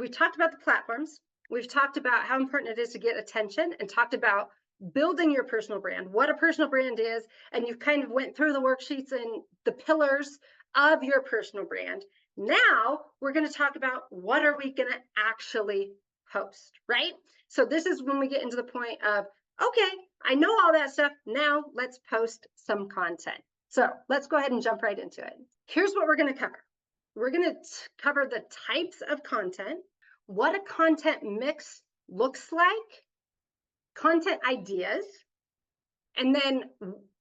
we talked about the platforms. We've talked about how important it is to get attention and talked about building your personal brand, what a personal brand is, and you've kind of went through the worksheets and the pillars of your personal brand. Now we're going to talk about what are we going to actually post, right? So this is when we get into the point of, okay, I know all that stuff. Now let's post some content. So let's go ahead and jump right into it. Here's what we're going to cover. We're going to cover the types of content, what a content mix looks like, content ideas, and then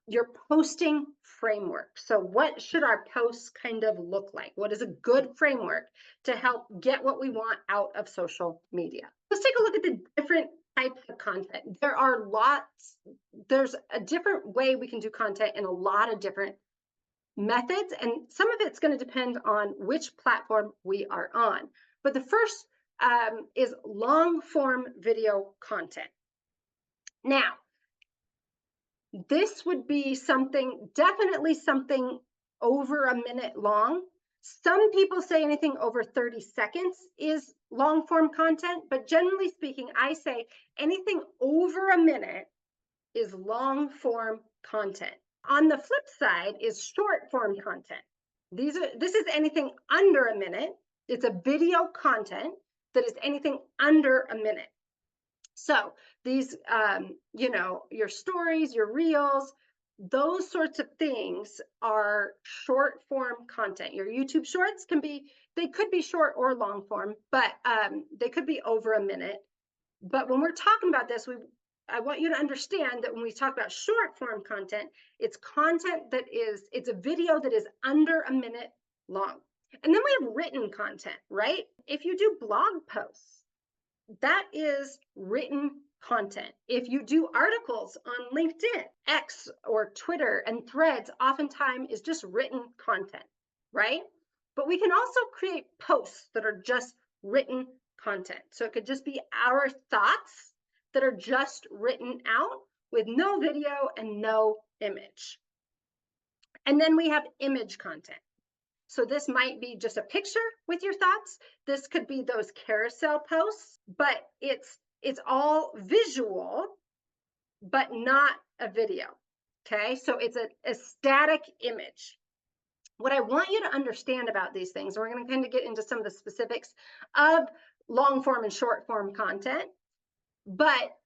your posting framework. So what should our posts kind of look like? What is a good framework to help get what we want out of social media? Let's take a look at the different types of content. There's a different way we can do content in a lot of different methods, and some of it's going to depend on which platform we are on. But the first is long form video content. Now, this would be definitely something over a minute long. Some people say anything over 30 seconds is long form content, but generally speaking, I say anything over a minute is long form content. On the flip side is short form content. This is anything under a minute. It's a video content that is anything under a minute. So these, your stories, your reels, those sorts of things are short form content. Your YouTube shorts they could be short or long form, but they could be over a minute. But when we're talking about this, I want you to understand that when we talk about short form content, it's a video that is under a minute long. And then we have written content, right? If you do blog posts, that is written content. If you do articles on LinkedIn, X, or Twitter and Threads, oftentimes is just written content, right? But we can also create posts that are just written content. So it could just be our thoughts that are just written out with no video and no image. And then we have image content. So this might be just a picture with your thoughts. This could be those carousel posts, but it's all visual, but not a video. Okay, so it's a static image. What I want you to understand about these things, and we're going to kind of get into some of the specifics of long form and short form content, but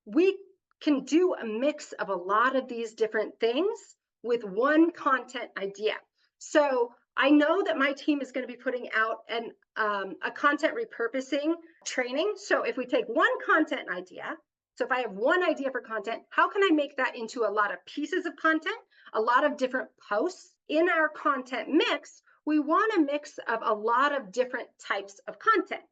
we can do a mix of a lot of these different things with one content idea. So I know that my team is going to be putting out a content repurposing training. So if we take one content idea, so if I have one idea for content, how can I make that into a lot of pieces of content, a lot of different posts? In our content mix, we want a mix of a lot of different types of content.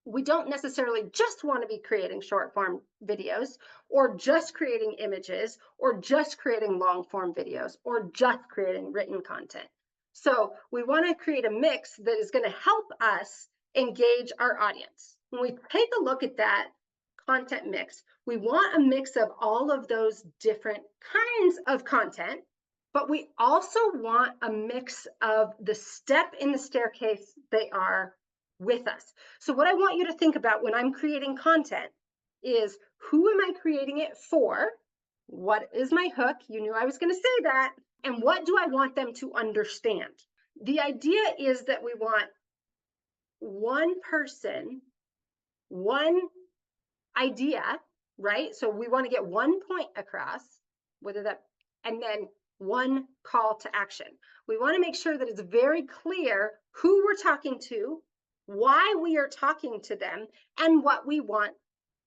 We don't necessarily just want to be creating short form videos or just creating images or just creating long form videos or just creating written content. So we want to create a mix that is going to help us engage our audience. When we take a look at that content mix, we want a mix of all of those different kinds of content, but we also want a mix of the step in the staircase they are with us. So what I want you to think about when I'm creating content is, who am I creating it for? What is my hook? You knew I was going to say that. And what do I want them to understand? The idea is that we want one person, one idea, right? So we want to get one point across, and then one call to action. We want to make sure that it's very clear who we're talking to, why we are talking to them, and what we want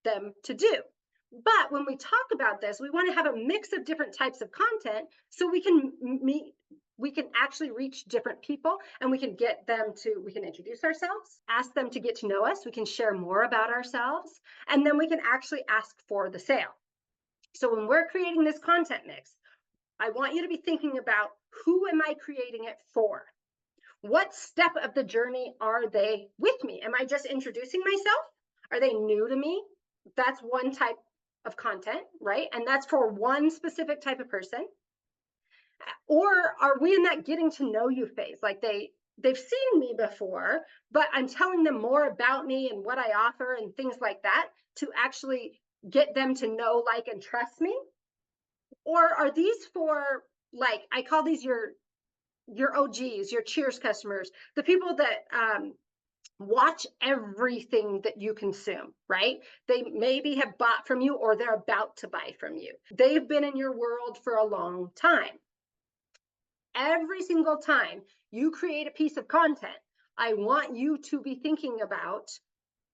them to do. But when we talk about this, we want to have a mix of different types of content so we can actually reach different people, and we can introduce ourselves, ask them to get to know us, we can share more about ourselves, and then we can actually ask for the sale. So when we're creating this content mix, I want you to be thinking about, who am I creating it for? What step of the journey are they with me? Am I just introducing myself? Are they new to me? That's one type of content, right? And that's for one specific type of person. Or are we in that getting to know you phase? Like they've seen me before, but I'm telling them more about me and what I offer and things like that to actually get them to know, like, and trust me? Or are these for, like, I call these your OGs, your Cheers customers, the people that watch everything that you consume, right? They maybe have bought from you or they're about to buy from you. They've been in your world for a long time. Every single time you create a piece of content, I want you to be thinking about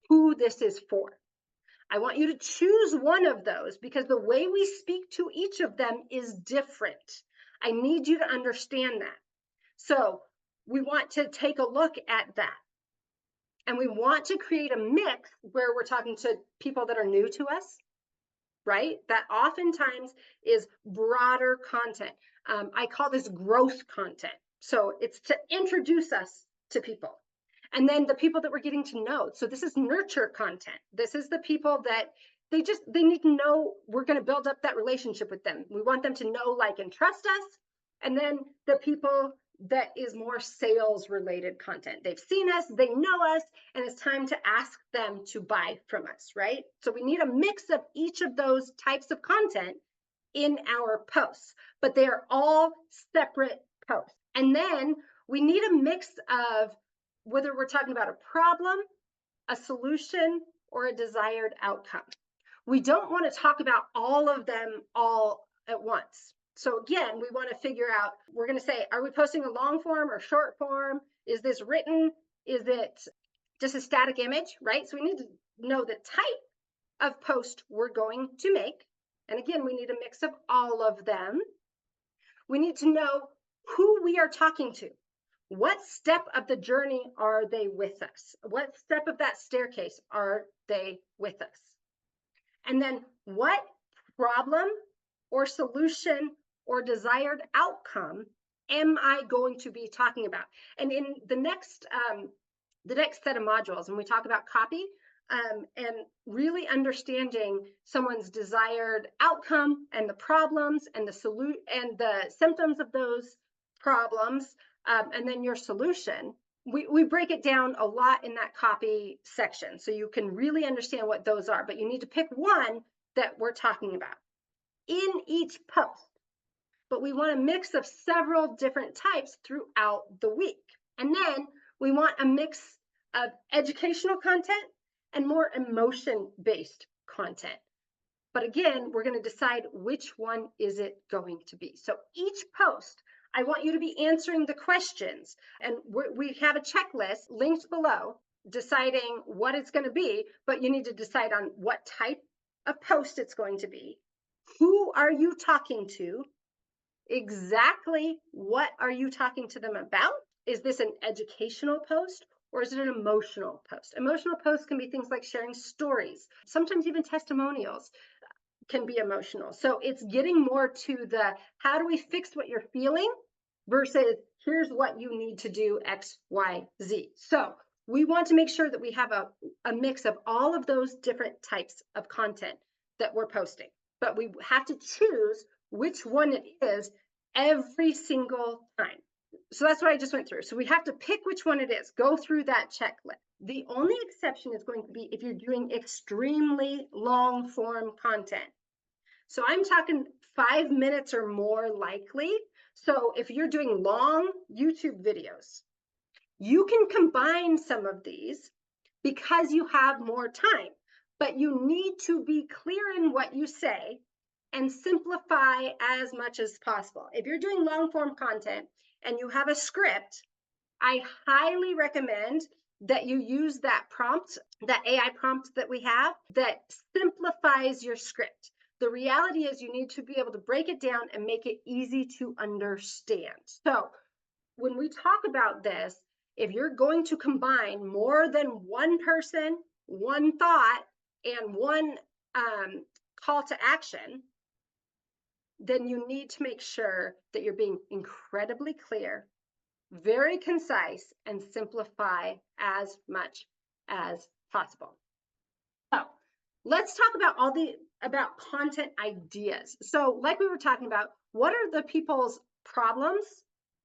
who this is for. I want you to choose one of those because the way we speak to each of them is different. I need you to understand that. So we want to take a look at that. And we want to create a mix where we're talking to people that are new to us, right? That oftentimes is broader content. I call this growth content. So it's to introduce us to people. And then the people that we're getting to know. So this is nurture content. This is the people that they need to know we're going to build up that relationship with them. We want them to know, like, and trust us. And then the people that is more sales related content. They've seen us, they know us, and it's time to ask them to buy from us, right? So we need a mix of each of those types of content in our posts, but they are all separate posts. And then we need a mix of whether we're talking about a problem, a solution, or a desired outcome. We don't want to talk about all of them all at once. So again, we want to figure out, we're going to say, are we posting a long form or short form? Is this written? Is it just a static image, right? So we need to know the type of post we're going to make. And again, we need a mix of all of them. We need to know who we are talking to. What step of the journey are they with us? What step of that staircase are they with us? And then what problem or solution or desired outcome am I going to be talking about? And in the next set of modules, when we talk about copy and really understanding someone's desired outcome and the problems and the symptoms of those problems, and then your solution, we break it down a lot in that copy section. So you can really understand what those are, but you need to pick one that we're talking about in each post. But we want a mix of several different types throughout the week. And then we want a mix of educational content and more emotion-based content. But again, we're going to decide which one is it going to be. So each post, I want you to be answering the questions. And we have a checklist linked below deciding what it's going to be, but you need to decide on what type of post it's going to be. Who are you talking to? Exactly what are you talking to them about? Is this an educational post or is it an emotional post? Emotional posts can be things like sharing stories, sometimes even testimonials can be emotional. So it's getting more to the how do we fix what you're feeling versus here's what you need to do X, Y, Z. So we want to make sure that we have a mix of all of those different types of content that we're posting, but we have to choose which one it is every single time. So that's what I just went through. So we have to pick which one it is, go through that checklist. The only exception is going to be if you're doing extremely long form content. So I'm talking 5 minutes or more likely. So if you're doing long YouTube videos, you can combine some of these because you have more time, but you need to be clear in what you say and simplify as much as possible. If you're doing long form content and you have a script, I highly recommend that you use that prompt, that AI prompt that we have that simplifies your script. The reality is you need to be able to break it down and make it easy to understand. So when we talk about this, if you're going to combine more than one person, one thought, and one call to action, then you need to make sure that you're being incredibly clear, very concise, and simplify as much as possible. So let's talk about content ideas. So like we were talking about, what are the people's problems?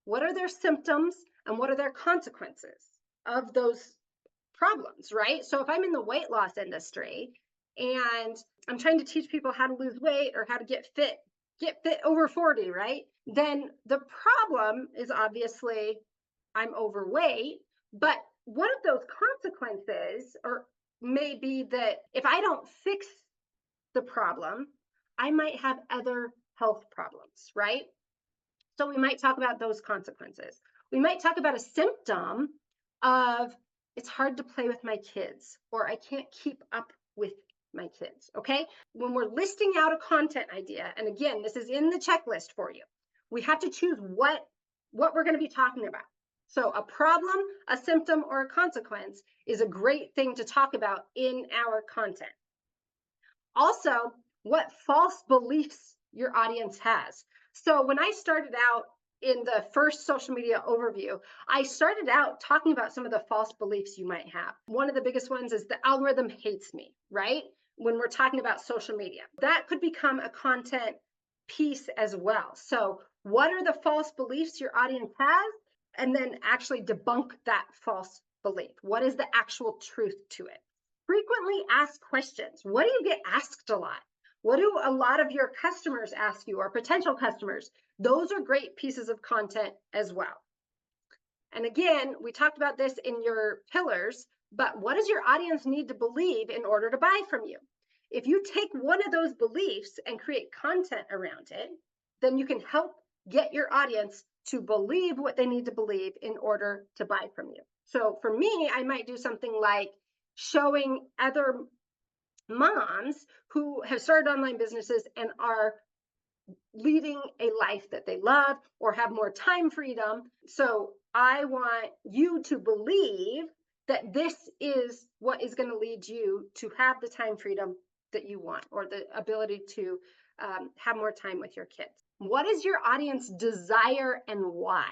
What are their symptoms? and what are their consequences of those problems, right? So if I'm in the weight loss industry and I'm trying to teach people how to lose weight or how to get fit over 40, right? Then the problem is obviously I'm overweight, but one of those consequences or may be that if I don't fix the problem, I might have other health problems, right? So we might talk about those consequences. We might talk about a symptom of it's hard to play with my kids, or I can't keep up with my kids. Okay. When we're listing out a content idea, and again, this is in the checklist for you, we have to choose what we're going to be talking about. So a problem, a symptom, or a consequence is a great thing to talk about in our content. Also, what false beliefs your audience has. So when I started out in the first social media overview, I started out talking about some of the false beliefs you might have. One of the biggest ones is the algorithm hates me, right? When we're talking about social media, that could become a content piece as well. So what are the false beliefs your audience has? And then actually debunk that false belief. What is the actual truth to it? Frequently asked questions. What do you get asked a lot? What do a lot of your customers ask you or potential customers? Those are great pieces of content as well. And again, we talked about this in your pillars, but what does your audience need to believe in order to buy from you? If you take one of those beliefs and create content around it, then you can help get your audience to believe what they need to believe in order to buy from you. So for me, I might do something like showing other moms who have started online businesses and are leading a life that they love or have more time freedom. So I want you to believe that this is what is going to lead you to have the time freedom that you want or the ability to have more time with your kids. What is your audience desire and why?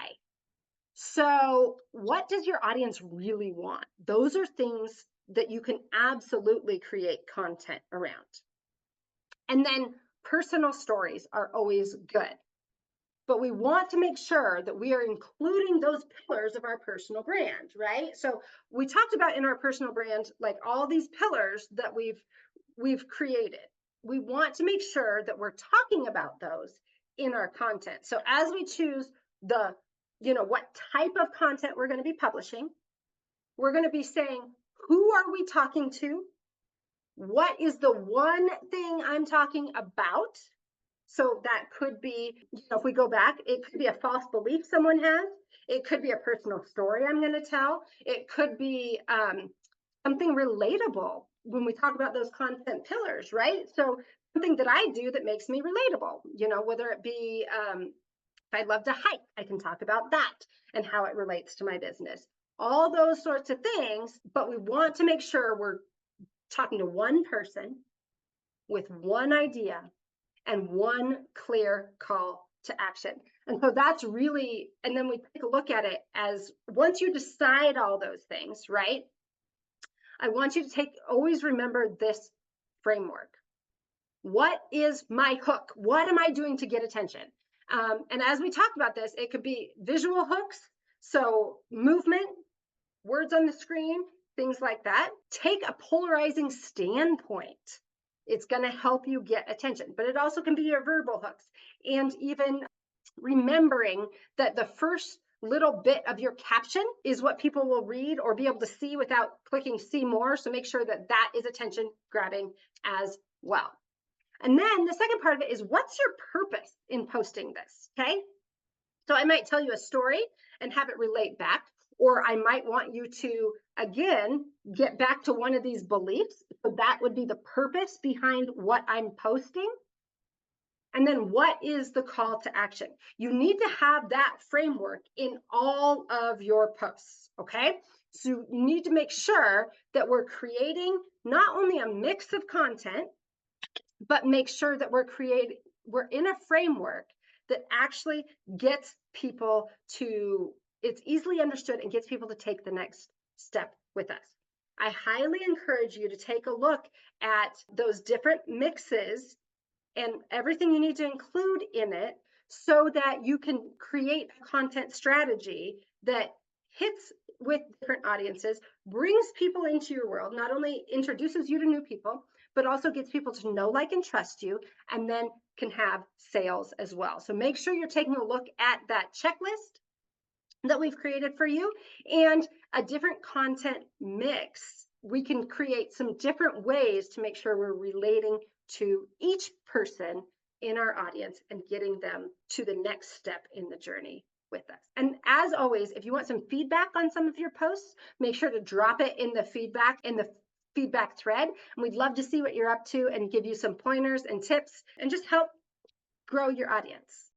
So what does your audience really want? Those are things that you can absolutely create content around. And then personal stories are always good. But we want to make sure that we are including those pillars of our personal brand, right? So we talked about in our personal brand, like all these pillars that we've created. We want to make sure that we're talking about those in our content. So as we choose what type of content we're going to be publishing, we're going to be saying, who are we talking to? What is the one thing I'm talking about? So that could be, if we go back, it could be a false belief someone has. It could be a personal story I'm going to tell. It could be something relatable when we talk about those content pillars, right? So something that I do that makes me relatable, whether it be if I love to hike, I can talk about that and how it relates to my business. All those sorts of things, but we want to make sure we're talking to one person with one idea and one clear call to action. And so that's really, and then we take a look at it as once you decide all those things, right? I want you to always remember this framework. What is my hook? What am I doing to get attention? And as we talked about this, it could be visual hooks. So movement, words on the screen, things like that. Take a polarizing standpoint. It's going to help you get attention, but it also can be your verbal hooks. And even remembering that the first little bit of your caption is what people will read or be able to see without clicking see more. So make sure that that is attention grabbing as well. And then the second part of it is, what's your purpose in posting this? Okay. So I might tell you a story and have it relate back, or I might want you to, again, get back to one of these beliefs. So that would be the purpose behind what I'm posting. And then what is the call to action? You need to have that framework in all of your posts, okay? So you need to make sure that we're creating not only a mix of content, but make sure that we're in a framework that actually gets people to, it's easily understood and gets people to take the next step with us. I highly encourage you to take a look at those different mixes and everything you need to include in it so that you can create a content strategy that hits with different audiences, brings people into your world, not only introduces you to new people, but also gets people to know, like, and trust you, and then can have sales as well. So make sure you're taking a look at that checklist that we've created for you and a different content mix. We can create some different ways to make sure we're relating to each person in our audience and getting them to the next step in the journey with us. And as always, if you want some feedback on some of your posts, make sure to drop it in the feedback thread. And we'd love to see what you're up to and give you some pointers and tips and just help grow your audience.